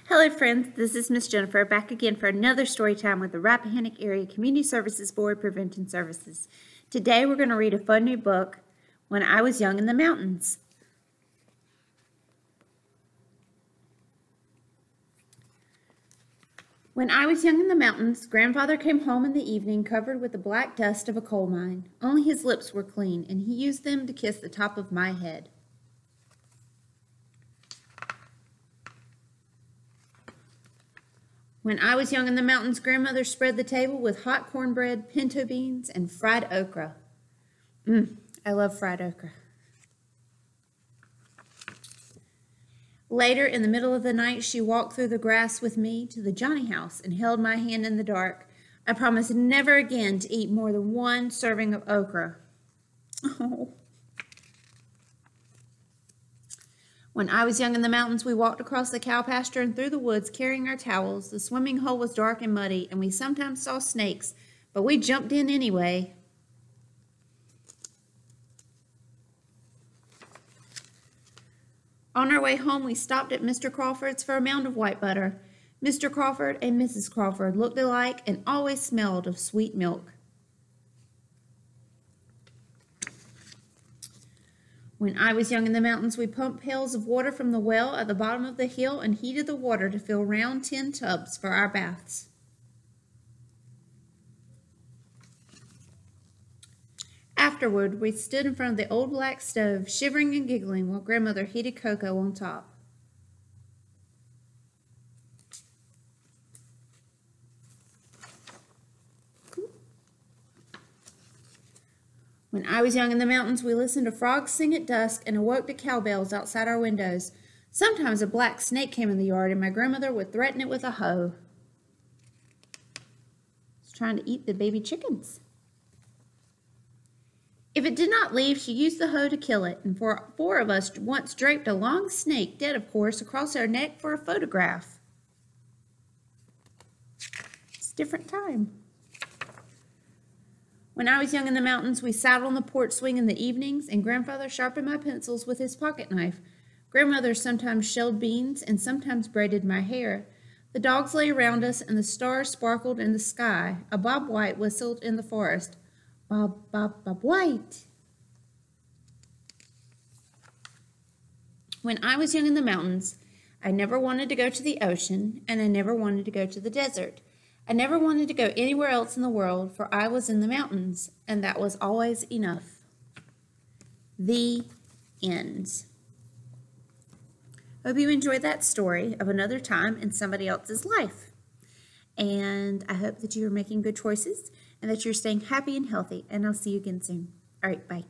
Hello friends, this is Miss Jennifer back again for another story time with the Rappahannock Area Community Services Board Prevention Services. Today we're going to read a fun new book, When I Was Young in the Mountains. When I was young in the mountains, Grandfather came home in the evening covered with the black dust of a coal mine. Only his lips were clean, and he used them to kiss the top of my head. When I was young in the mountains, Grandmother spread the table with hot cornbread, pinto beans, and fried okra. I love fried okra. Later, in the middle of the night, she walked through the grass with me to the Johnny house and held my hand in the dark. I promised never again to eat more than one serving of okra. Oh. When I was young in the mountains, we walked across the cow pasture and through the woods carrying our towels. The swimming hole was dark and muddy, and we sometimes saw snakes, but we jumped in anyway. On our way home, we stopped at Mr. Crawford's for a mound of white butter. Mr. Crawford and Mrs. Crawford looked alike and always smelled of sweet milk. When I was young in the mountains, we pumped pails of water from the well at the bottom of the hill and heated the water to fill round tin tubs for our baths. Afterward, we stood in front of the old black stove, shivering and giggling while Grandmother heated cocoa on top. When I was young in the mountains, we listened to frogs sing at dusk and awoke to cowbells outside our windows. Sometimes a black snake came in the yard, and my grandmother would threaten it with a hoe. It's trying to eat the baby chickens. If it did not leave, she used the hoe to kill it, and four of us once draped a long snake, dead of course, across our neck for a photograph. It's a different time. When I was young in the mountains, we sat on the porch swing in the evenings, and Grandfather sharpened my pencils with his pocket knife. Grandmother sometimes shelled beans and sometimes braided my hair. The dogs lay around us, and the stars sparkled in the sky. A bob white whistled in the forest. Bob, bob, bob white. When I was young in the mountains, I never wanted to go to the ocean, and I never wanted to go to the desert. I never wanted to go anywhere else in the world, for I was in the mountains, and that was always enough. The end. Hope you enjoyed that story of another time in somebody else's life. And I hope that you are making good choices and that you're staying happy and healthy, and I'll see you again soon. All right, bye.